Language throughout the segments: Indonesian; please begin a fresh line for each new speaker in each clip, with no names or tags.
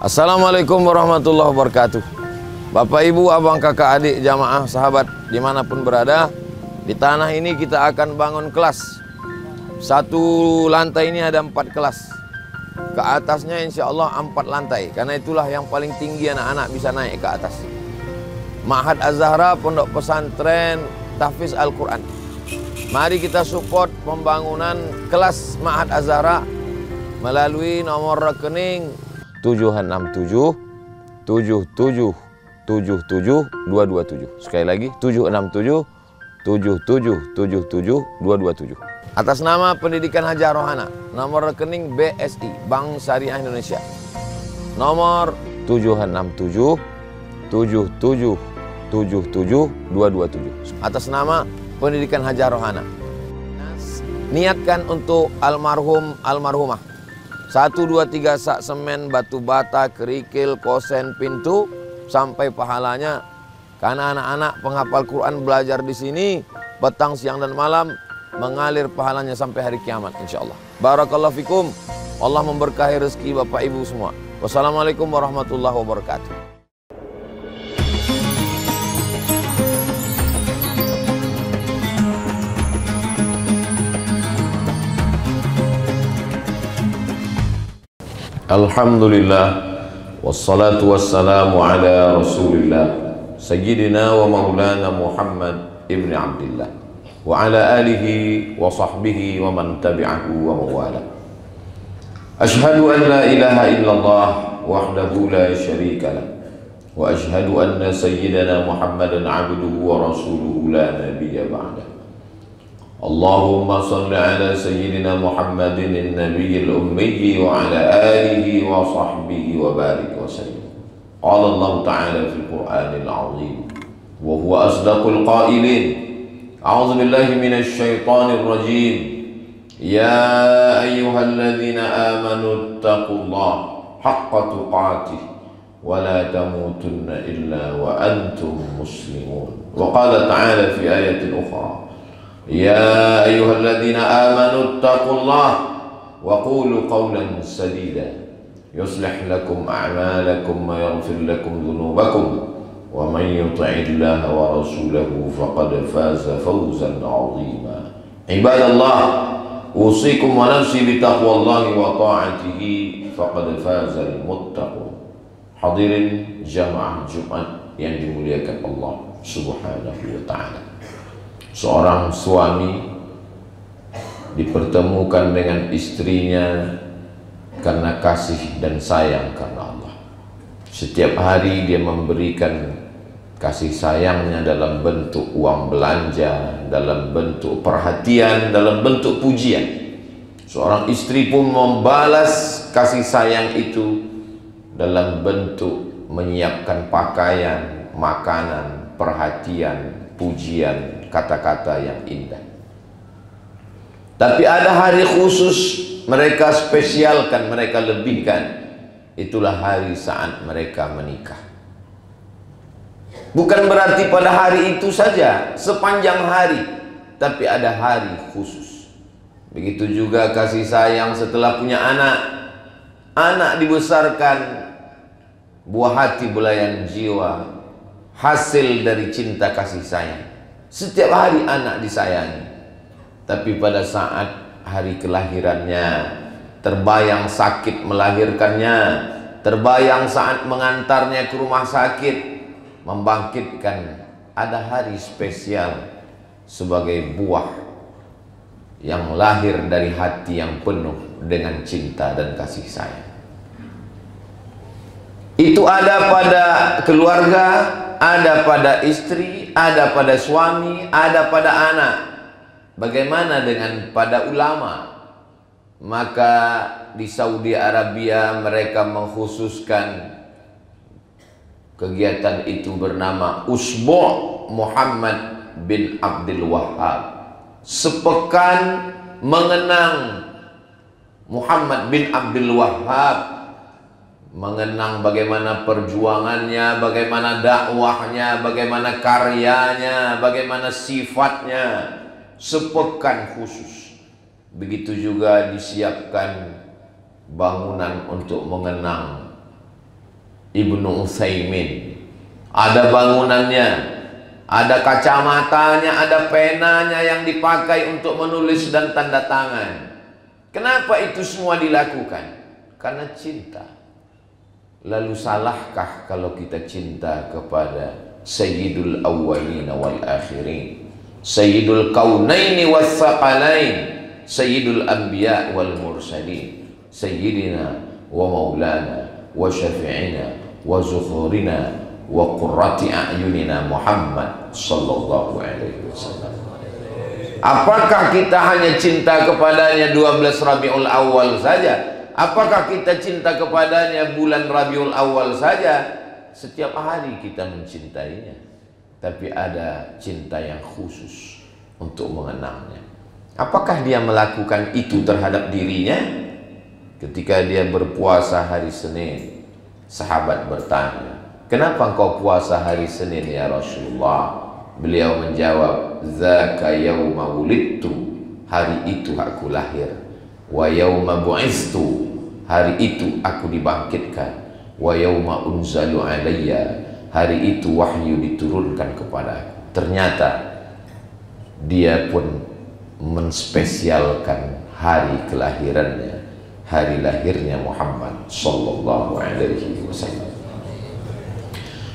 Assalamualaikum warahmatullahi wabarakatuh. Bapak, ibu, abang, kakak, adik, jamaah, sahabat dimanapun berada, di tanah ini kita akan bangun kelas. Satu lantai ini ada 4 kelas. Ke atasnya insya Allah 4 lantai. Karena itulah yang paling tinggi anak-anak bisa naik ke atas. Ma'had Az-Zahra, pondok pesantren tahfiz Al-Quran. Mari kita support pembangunan kelas Ma'had Az-Zahra melalui nomor rekening 767 77 77 227. Sekali lagi 767 77 77 227. Atas nama Pendidikan Hajar Rohana, nomor rekening BSI Bank Syariah Indonesia, nomor 767 77 77 227. Atas nama Pendidikan Hajar Rohana. Niatkan untuk almarhumah 1, 2, 3 sak semen, batu bata, kerikil, kosen, pintu sampai pahalanya. Karena anak-anak penghafal Quran belajar di sini petang, siang dan malam, mengalir pahalanya sampai hari kiamat insyaallah. Barakallahu fikum. Allah memberkahi rezeki Bapak Ibu semua. Wassalamualaikum warahmatullahi wabarakatuh. Alhamdulillah, wassalatu wassalamu ala rasulillah Sayyidina wa maulana Muhammad ibn Abdillah wa ala alihi wa sahbihi wa man tabi'ahu wa mawala. Ashhadu an la ilaha illallah wahdahu la syarika lah, wa ashhadu anna sayyidana Muhammadan abduhu wa rasuluhu la nabiyya ba'dah. Allahumma salli ala sayyidina Muhammadin an-nabiyil ummi wa ala alihi wa sahbihi wa barik wa sallim. Qala Allah ta'ala fil Qur'anil 'azim wa huwa asdaqul qailin. A'udzu billahi minasy syaithanir rajim. Ya ayyuhalladzina amanu taqullaha haqqa tuqatih wa la tamutunna illa wa antum muslimun. Wa qala ta'ala fi ayatin ukhra. Ya ayyuhalladzina amanu taqullaha wa qulu qawlan sadida yuslih lakum a'malakum wa yaghfir lakum dhunubakum wa man yuti'illaha wa rasulahu faqad faza fawzan 'azima. Ibadallah, usikum wa nafsi bitaqwallahi wa ta'atihi faqad fazal muttaqun. Hadirin jamaah Jumat yang dimuliakan Allah Subhanahu wa ta'ala. Seorang suami dipertemukan dengan istrinya karena kasih dan sayang karena Allah. Setiap hari dia memberikan kasih sayangnya dalam bentuk uang belanja, dalam bentuk perhatian, dalam bentuk pujian. Seorang istri pun membalas kasih sayang itu dalam bentuk menyiapkan pakaian, makanan, perhatian, pujian, kata-kata yang indah. Tapi ada hari khusus mereka spesialkan, mereka lebihkan. Itulah hari saat mereka menikah. Bukan berarti pada hari itu saja, sepanjang hari, tapi ada hari khusus. Begitu juga kasih sayang setelah punya anak. Anak dibesarkan, buah hati belayan jiwa, hasil dari cinta kasih sayang. Setiap hari anak disayangi. Tapi pada saat hari kelahirannya, terbayang sakit melahirkannya, terbayang saat mengantarnya ke rumah sakit, membangkitkan, ada hari spesial sebagai buah yang lahir dari hati yang penuh dengan cinta dan kasih sayang. Itu ada pada keluarga, ada pada istri, ada pada suami, ada pada anak. Bagaimana dengan pada ulama? Maka di Saudi Arabia mereka mengkhususkan kegiatan itu bernama Usbu' Muhammad bin Abdul Wahhab. Sepekan mengenang Muhammad bin Abdul Wahhab, mengenang bagaimana perjuangannya, bagaimana dakwahnya, bagaimana karyanya, bagaimana sifatnya. Sepekan khusus. Begitu juga disiapkan bangunan untuk mengenang Ibnu Utsaimin. Ada bangunannya, ada kacamatanya, ada penanya yang dipakai untuk menulis dan tanda tangan. Kenapa itu semua dilakukan? Karena cinta. Lalu salahkah kalau kita cinta kepada Sayyidul Awwalin wal Akhirin, Sayyidul Kaunaini was Saqalain, Sayyidul Anbiya wal Mursalin, Sayyidina wa Maulana wa Syafi'ina wa Zuhurina wa Qurrati A'yunina Muhammad sallallahu alaihi wasallam. Apakah kita hanya cinta kepadanya 12 Rabiul Awal saja? Apakah kita cinta kepadanya bulan Rabiul Awal saja? Setiap hari kita mencintainya, tapi ada cinta yang khusus untuk mengenangnya. Apakah dia melakukan itu terhadap dirinya? Ketika dia berpuasa hari Senin, sahabat bertanya, "Kenapa engkau puasa hari Senin ya Rasulullah?" Beliau menjawab, "Dzaka yauma wulidtu, hari itu aku lahir. Wa yauma bu'istu, hari itu aku dibangkitkan. Wa yauma unzalu alayya, hari itu wahyu diturunkan kepada." Ternyata dia pun menspesialkan hari kelahirannya, hari lahirnya Muhammad sallallahu alaihi wasallam.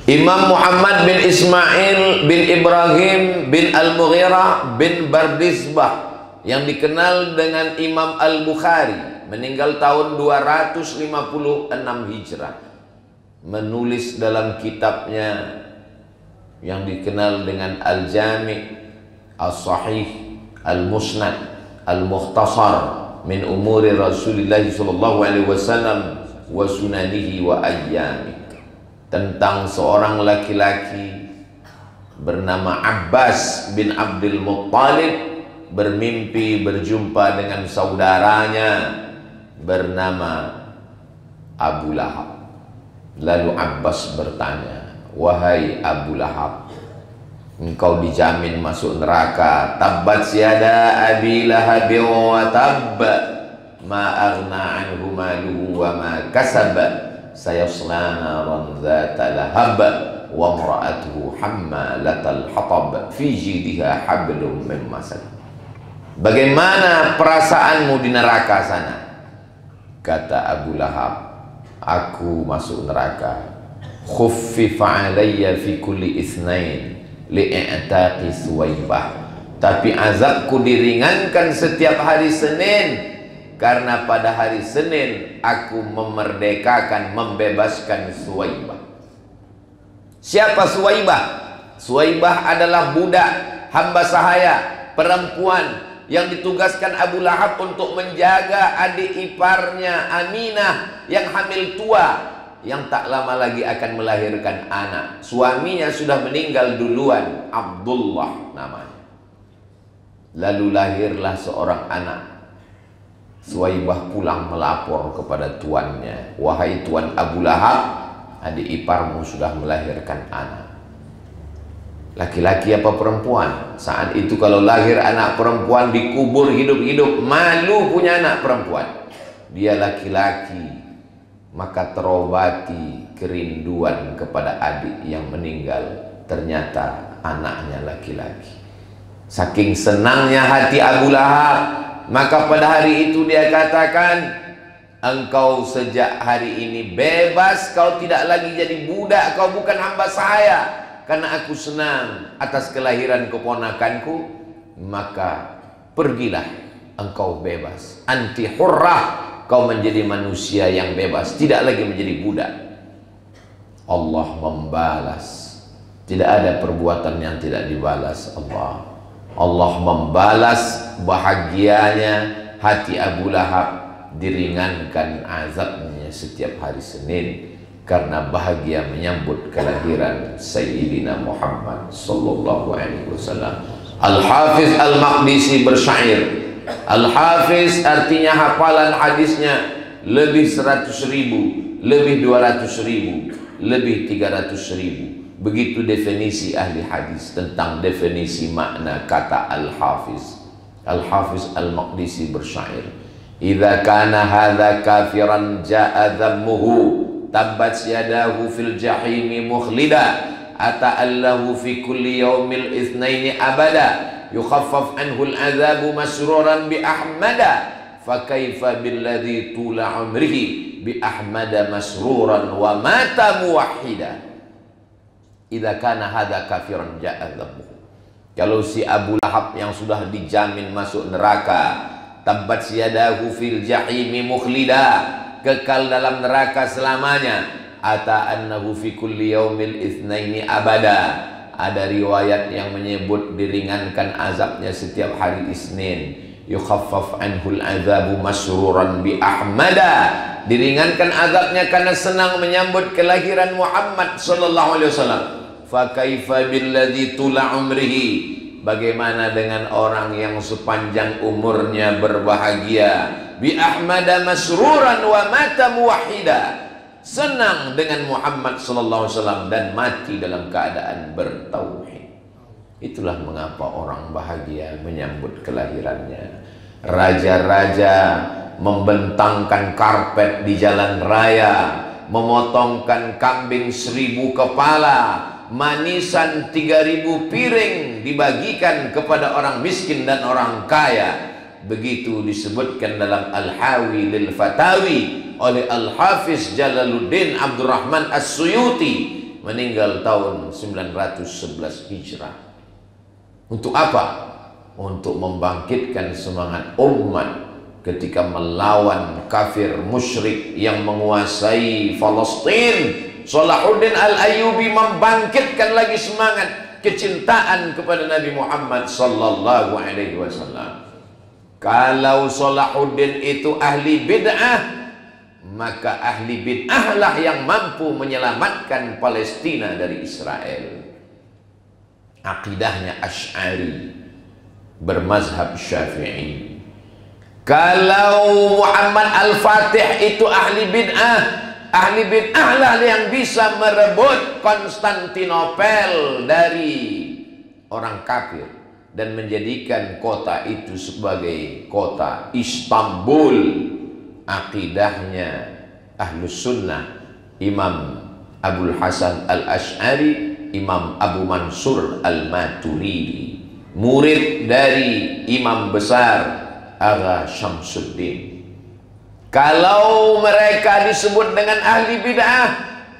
Imam Muhammad bin Ismail bin Ibrahim bin Al-Mughirah bin Bardisbah yang dikenal dengan Imam Al-Bukhari meninggal tahun 256 Hijrah, menulis dalam kitabnya yang dikenal dengan Al-Jami' As-Sahih Al-Musnad Al-Mukhtasar min umuri Rasulullah sallallahu alaihi wasallam wa sunanihi wa ayyami, tentang seorang laki-laki bernama Abbas bin Abdul Muttalib bermimpi berjumpa dengan saudaranya bernama Abu Lahab. Lalu Abbas bertanya, "Wahai Abu Lahab, engkau dijamin masuk neraka. Tabbat yada Abi Lahab wa tabb, ma aghna anhu maluhu wa ma kasab, sayasla naran dzata lahab, wa imra'atuhu hammalatal hatab, fi jidha hablum min masad." Bagaimana perasaanmu di neraka sana? Kata Abu Lahab, "Aku masuk neraka. Khuffifa alayya fi kulli itsnain li'i'taqi Suwaibah, tapi azabku diringankan setiap hari Senin, karena pada hari Senin aku memerdekakan, membebaskan Suwaibah." Siapa Suwaibah? Suwaibah adalah budak, hamba sahaya, perempuan yang ditugaskan Abu Lahab untuk menjaga adik iparnya Aminah yang hamil tua, yang tak lama lagi akan melahirkan anak. Suaminya sudah meninggal duluan, Abdullah namanya. Lalu lahirlah seorang anak. Suwaibah pulang melapor kepada tuannya, "Wahai tuan Abu Lahab, adik iparmu sudah melahirkan anak." Laki-laki apa perempuan? Saat itu kalau lahir anak perempuan dikubur hidup-hidup, malu punya anak perempuan. Dia laki-laki, maka terobati kerinduan kepada adik yang meninggal. Ternyata anaknya laki-laki. Saking senangnya hati Abu Lahab, maka pada hari itu dia katakan, "Engkau sejak hari ini bebas, kau tidak lagi jadi budak, kau bukan hamba saya. Karena aku senang atas kelahiran keponakanku, maka pergilah, engkau bebas. Anti hurrah, kau menjadi manusia yang bebas, tidak lagi menjadi budak." Allah membalas. Tidak ada perbuatan yang tidak dibalas Allah membalas bahagianya hati Abu Lahab, diringankan azabnya setiap hari Senin karena bahagia menyambut kelahiran Sayyidina Muhammad sallallahu alaihi wasallam. Al-Hafiz Al-Maqdisi bersyair. Al-Hafiz artinya hafalan hadisnya lebih 100.000, lebih 200.000, lebih 300.000. Begitu definisi ahli hadis tentang definisi makna kata Al-Hafiz. Al-Hafiz Al-Maqdisi bersyair, "Idza kana hadza kafiran ja'a dhammuhu tabbat yadahu fil jahimi mukhlida ata'allahu fi kulli yaumil itsnaini abada yukhaffaf anhu al-'adzabu masruran bi ahmada fa kaifa billadzi tula umrihi bi ahmada masruran wa mata muwahhida idza kana hadza kafiran ja'a dhabbu. Kalau si Abu Lahab yang sudah dijamin masuk neraka, tabbat yadahu fil jahimi mukhlida, kekal dalam neraka selamanya, ata'annahu fi kulli yaumil itsnaini abada. Ada riwayat yang menyebut diringankan azabnya setiap hari Isnin, yukhaffaf anhul azabu masruran bi ahmada, diringankan azabnya karena senang menyambut kelahiran Muhammad sallallahu alaihi wasallam. Fa kaifa billadzi tula umrihi, bagaimana dengan orang yang sepanjang umurnya berbahagia, bi ahmada masruran wa mata muwahhida, senang dengan Muhammad sallallahu alaihi wasallam dan mati dalam keadaan bertauhid. Itulah mengapa orang bahagia menyambut kelahirannya. Raja-raja membentangkan karpet di jalan raya, memotongkan kambing 1000 kepala, manisan 3000 piring dibagikan kepada orang miskin dan orang kaya. Begitu disebutkan dalam Al-Hawi lil Fatawi oleh Al-Hafiz Jalaluddin Abdurrahman As-Suyuti, meninggal tahun 911 Hijrah. Untuk apa? Untuk membangkitkan semangat umat ketika melawan kafir musyrik yang menguasai Palestina. Salahuddin Al-Ayyubi membangkitkan lagi semangat kecintaan kepada Nabi Muhammad sallallahu alaihi wasallam. Kalau Salahuddin itu ahli bid'ah, maka ahli bid'ah lah yang mampu menyelamatkan Palestina dari Israel. Akidahnya Asy'ari, bermazhab Syafi'i. Kalau Muhammad Al-Fatih itu ahli bid'ah, ahli bid'ah lah yang bisa merebut Konstantinopel dari orang kafir dan menjadikan kota itu sebagai kota Istanbul. Akidahnya Ahlus Sunnah, Imam Abul Hasan Al-Asy'ari, Imam Abu Mansur Al-Maturidi, murid dari Imam besar Agha Syamsuddin. Kalau mereka disebut dengan ahli bid'ah,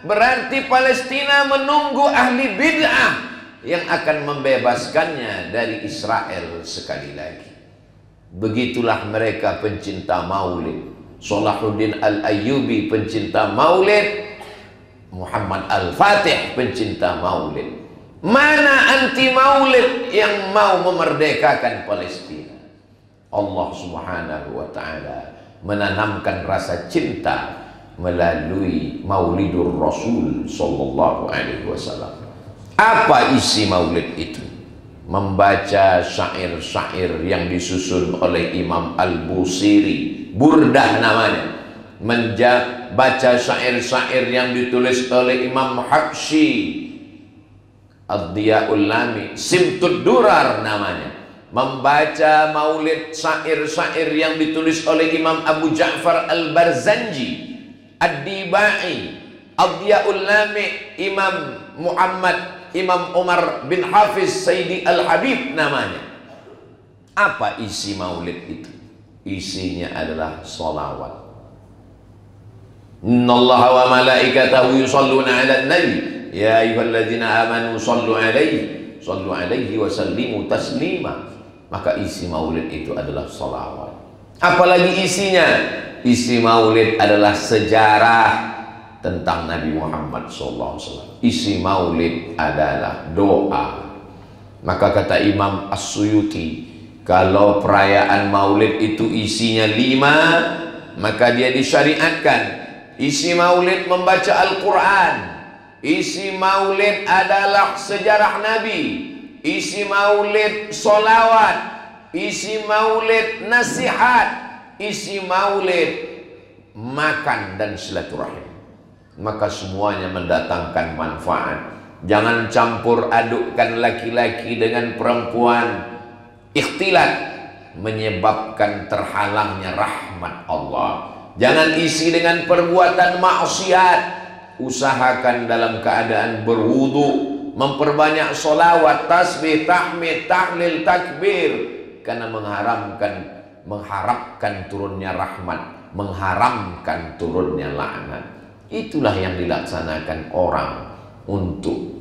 berarti Palestina menunggu ahli bid'ah yang akan membebaskannya dari Israel sekali lagi. Begitulah mereka pencinta maulid. Salahuddin Al-Ayyubi pencinta maulid, Muhammad Al-Fatih pencinta maulid. Mana anti maulid yang mau memerdekakan Palestina? Allah Subhanahu wa ta'ala menanamkan rasa cinta melalui Maulidur Rasul sallallahu alaihi wasallam. Apa isi maulid itu? Membaca syair-syair yang disusun oleh Imam Al-Busiri, Burdah namanya. Membaca syair-syair yang ditulis oleh Imam Habsyi, Ad-Diya'ul Lami, Simtud Durar namanya. Membaca maulid syair-syair yang ditulis oleh Imam Abu Ja'far Al-Barzanji, Ad-Dibai, Ad-Diya'ul Lami, Imam Umar bin Hafiz Sayyidi Al-Habib namanya. Apa isi maulid itu? Isinya adalah salawat. Innallaha wa malaikatahu yusalluna 'alan nabi ya ayyuhalladzina amanu sallu 'alaihi wa sallimu taslima. Maka isi maulid itu adalah salawat. Apalagi isinya? Isi maulid adalah sejarah tentang Nabi Muhammad SAW. Isi maulid adalah doa. Maka kata Imam As-Suyuti, kalau perayaan maulid itu isinya 5, maka dia disyariatkan. Isi maulid membaca Al-Quran, isi maulid adalah sejarah Nabi, isi maulid solawat, isi maulid nasihat, isi maulid makan dan silaturahim. Maka semuanya mendatangkan manfaat. Jangan campur adukkan laki-laki dengan perempuan. Ikhtilat menyebabkan terhalangnya rahmat Allah. Jangan isi dengan perbuatan maksiat. usahakan dalam keadaan berwudu, memperbanyak solawat, tasbih, tahmid, tahlil, takbir, karena mengharapkan turunnya rahmat, mengharamkan turunnya laknat. Itulah yang dilaksanakan orang untuk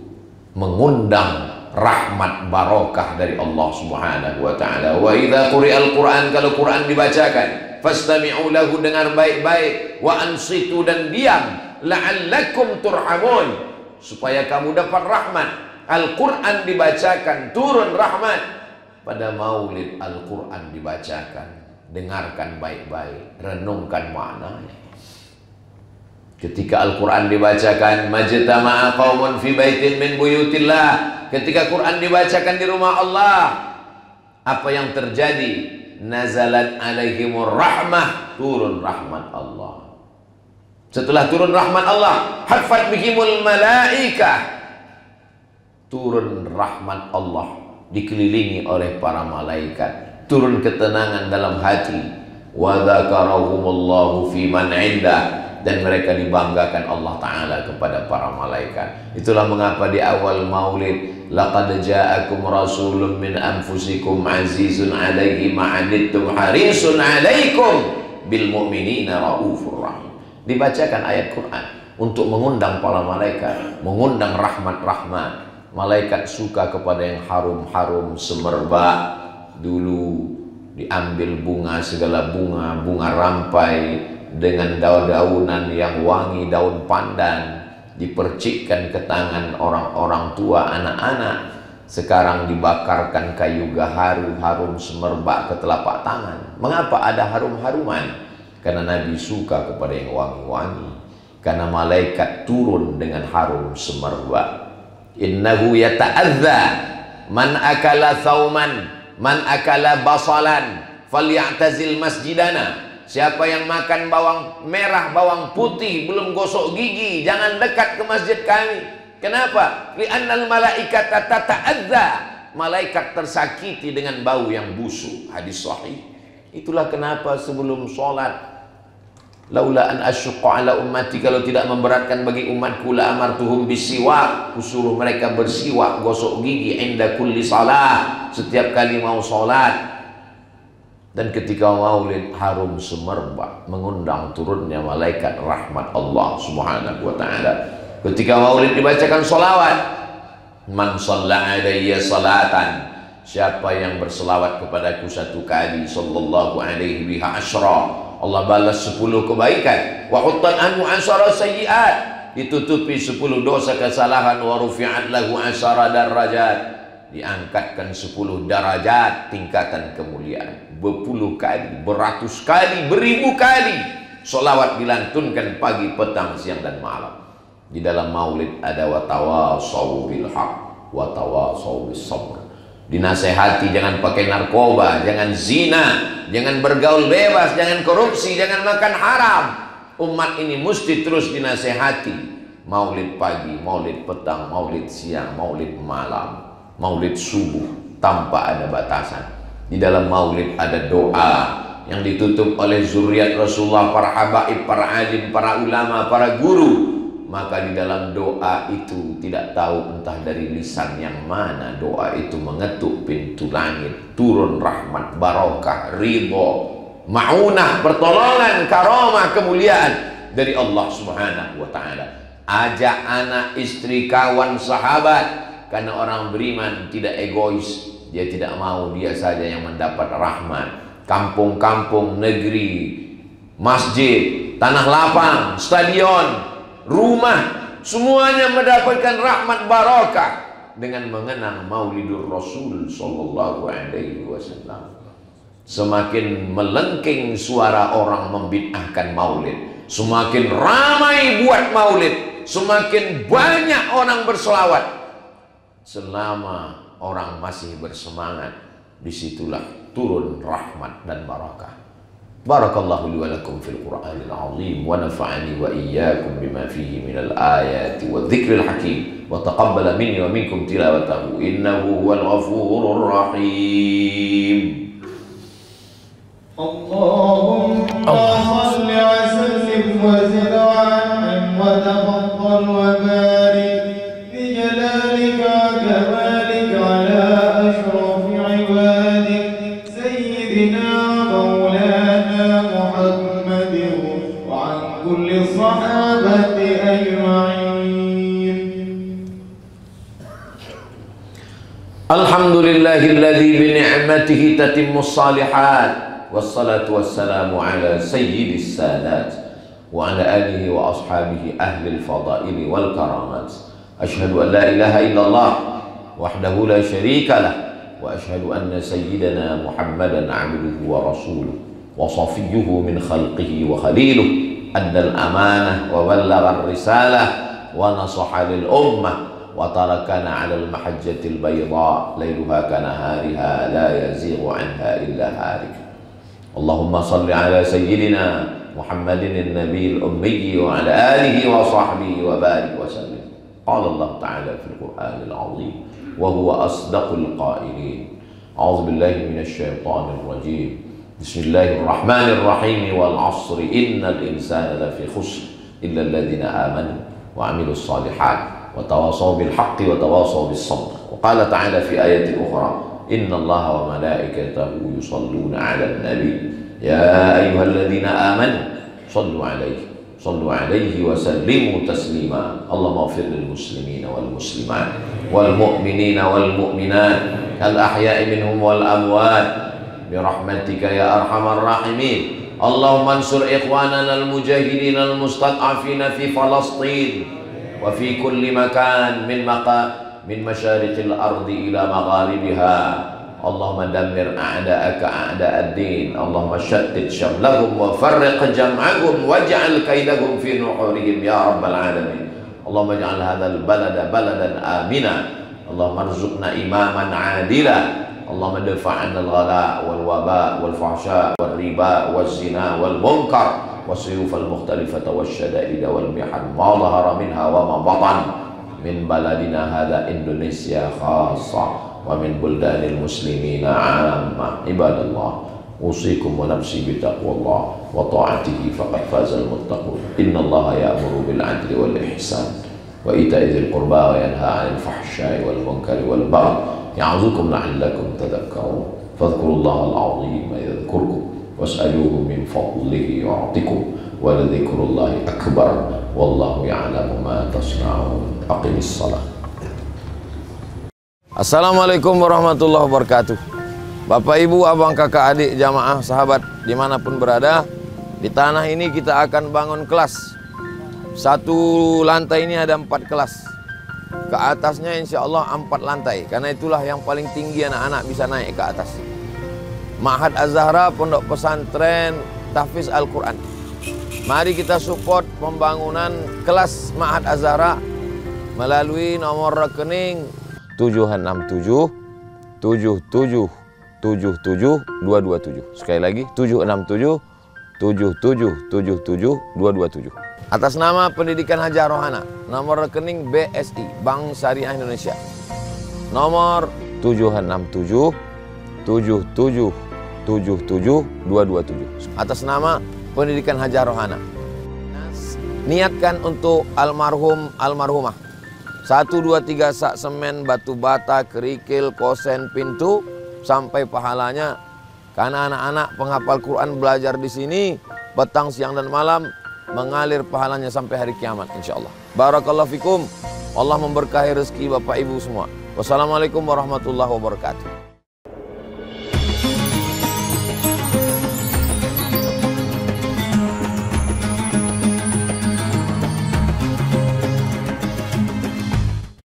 mengundang rahmat barokah dari Allah Subhanahu wa taala. Wa idza quri'al Qur'an, kalau Quran dibacakan, fastami'u lahu, dengar baik-baik, wa ansitu, dan diam, la'allakum turhamun, supaya kamu dapat rahmat. Al-Quran dibacakan, turun rahmat. Pada maulid Al-Quran dibacakan, dengarkan baik-baik, renungkan maknanya. Ketika Al-Quran dibacakan, majtama'a qaumun fi baitin min buyutillah, ketika Quran dibacakan di rumah Allah, apa yang terjadi? Nazalat alaihimur rahmah, turun rahmat Allah. Setelah turun rahmat Allah, hafat bihimul malaikah, turun rahmat Allah, dikelilingi oleh para malaikat, turun ketenangan dalam hati. Wa dzakarahumullahu fi man 'indah, dan mereka dibanggakan Allah Ta'ala kepada para malaikat. Itulah mengapa di awal maulid, laqad ja'akum rasulun min anfusikum azizun 'alaihi ma'anittum harisun 'alaikum bil mu'minina raufur rahim. Dibacakan ayat Quran untuk mengundang para malaikat, mengundang rahmat-rahmat. Malaikat suka kepada yang harum-harum, semerbak. Dulu diambil bunga, segala bunga, bunga rampai dengan daun-daunan yang wangi, daun pandan, dipercikkan ke tangan orang-orang tua, anak-anak. Sekarang dibakarkan kayu gaharu, harum semerbak ke telapak tangan. Mengapa ada harum-haruman? Karena Nabi suka kepada yang wangi-wangi. Karena malaikat turun dengan harum semerbak. Innahu yata'adza man akala thauman, man akala basalan, falyatazil masjidana. Siapa yang makan bawang merah, bawang putih, belum gosok gigi, jangan dekat ke masjid kami. Kenapa? Li'annal malaikata tata'adza, malaikat tersakiti dengan bau yang busuk. Hadis sahih. Itulah kenapa sebelum sholat, laula an asyqa ala ummati, kalau tidak memberatkan bagi umatku, la amartuhum bisiwak, kusuruh mereka bersiwak, gosok gigi, inda kulli salah, setiap kali mau sholat. Dan ketika maulid harum semerbak, mengundang turunnya malaikat rahmat Allah Subhanahu wa ta'ala. Ketika maulid dibacakan salawat, man shalla alayya salatan, siapa yang berselawat kepadaku satu kali, sallallahu alaihi biha asyra, Allah balas 10 kebaikan. Wa huttan anhu asyara sayyiat, ditutupi 10 dosa kesalahan. Wa rufi'at lahu asyara darajat, diangkatkan 10 darajat tingkatan kemuliaan. Berpuluh kali, beratus kali, beribu kali solawat dilantunkan pagi, petang, siang dan malam. Di dalam maulid ada watawasau bil haq, watawasau bis sabr. Dinasehati jangan pakai narkoba, jangan zina, jangan bergaul bebas, jangan korupsi, jangan makan haram. Umat ini mesti terus dinasehati. Maulid pagi, maulid petang, maulid siang, maulid malam, maulid subuh, tanpa ada batasan. Di dalam maulid ada doa yang ditutup oleh zuriat Rasulullah, para habaib, para alim, para ulama, para guru. Maka di dalam doa itu tidak tahu entah dari lisan yang mana, doa itu mengetuk pintu langit, turun rahmat, barokah, ridho, ma'unah, pertolongan, karamah, kemuliaan dari Allah Subhanahu wa ta'ala. Ajak anak, istri, kawan, sahabat, karena orang beriman tidak egois. Dia tidak mau dia saja yang mendapat rahmat. Kampung-kampung, negeri, masjid, tanah lapang, stadion, rumah, semuanya mendapatkan rahmat barokah dengan mengenang Maulidur Rasul sallallahu alaihi wasallam. Semakin melengking suara orang membid'ahkan maulid, semakin ramai buat maulid, semakin banyak orang berselawat. Selama orang masih bersemangat, disitulah turun rahmat dan barakah. Barakallahu li wa lakum fil Qur'anil azim wa nafa'ani wa iyyakum bima fihi minal ayati wa dzikril hakim wa taqabbala minni wa minkum tilawatahu innahu huwal ghafurur rahim.
Allahumma salli wa sallim wa zid wa an'im wa tafaddal وبارك بجلالك وكمالك على أشرف عبادك سيدنا مولانا محمد وعن كل الصحابة أجمعين.
الحمد لله الذي بنعمته تتم الصالحات والصلاة والسلام على سيد السادات وعلى آله وأصحابه أهل الفضائل والكرامات. أشهد أن لا إله إلا الله وحده لا شريك له وأشهد أن سيدنا محمدا عبده ورسوله وصفيه من خلقه وخليله أدى الأمانة وبلغ الرسالة ونصح للأمة وتركنا على المحجة البيضاء ليلها كنهارها لا يزيغ عنها إلا هالك. اللهم صل على سيدنا محمد النبي الأمي وعلى آله وصحبه وبارك وسلم. قال الله تعالى في القرآن العظيم وهو أصدق القائلين: أعوذ بالله من الشيطان الرجيم، بسم الله الرحمن الرحيم، والعصر إن الإنسان لفي خسر إلا الذين آمنوا وعملوا الصالحات وتواصوا بالحق وتواصوا بالصبر. وقال تعالى في آية أخرى: إن الله وملائكته يصلون على النبي يا أيها الذين آمنوا صلوا عليه وسلموا تسليما. اللهم اغفر للمسلمين والمسلمات والمؤمنين والمؤمنات الأحياء منهم والأموات برحمتك يا أرحم الراحمين. اللهم انصر إخواننا المجاهدين المستضعفين في فلسطين وفي كل مكان من مشارق الأرض إلى مغاربها. اللهم دمر أعداءك أعداء الدين. اللهم شتت شملهم وفرق جمعهم واجعل كيدهم في نحورهم يا رب العالمين. اللهم اجعل هذا البلد بلدا آمنا. اللهم ارزقنا إماما عادلا. اللهم ادفع عنا الغلاء والوباء والفحشاء والربا والزنا والمنكر والسيوف المختلفة والشدائد والمحن ما ظهر منها وما بطن من بلدنا هذا إندونيسيا خاصة ومن بلدان المسلمين عامة. عباد الله، أوصيكم ونفسي بتقوى الله وطاعته فقد فاز المتقون. إن الله يأمر بالعدل والإحسان وإيتاء ذي القربى وينهى عن الفحشاء والمنكر والبغي يعظكم لعلكم تذكرون. فاذكروا الله العظيم يذكركم واسألوه من فضله يعطكم ولذكر الله أكبر والله يعلم ما تصنعون. أقم الصلاة. Assalamualaikum warahmatullahi wabarakatuh. Bapak, Ibu, abang, kakak, adik, jamaah, sahabat dimanapun berada, di tanah ini kita akan bangun kelas. Satu lantai ini ada 4 kelas. Ke atasnya insya Allah 4 lantai. Karena itulah yang paling tinggi anak-anak bisa naik ke atas. Ma'had Az-Zahra, pondok pesantren tahfiz Al-Quran. Mari kita support pembangunan kelas Ma'had Az-Zahra melalui nomor rekening 767 77 77 227. Sekali lagi 767 77 77 227. Atas nama Pendidikan Hajar Rohana, nomor rekening BSI Bank Syariah Indonesia. Nomor 767 77 77 227. Atas nama Pendidikan Hajar Rohana. Niatkan untuk almarhumah. 1, 2, 3 sak semen, batu bata, kerikil, kosen, pintu sampai pahalanya. Karena anak-anak penghafal Quran belajar di sini petang, siang dan malam mengalir pahalanya sampai hari kiamat insyaallah. Barakallahu fikum. Allah memberkahi rezeki Bapak Ibu semua. Wassalamualaikum warahmatullahi wabarakatuh.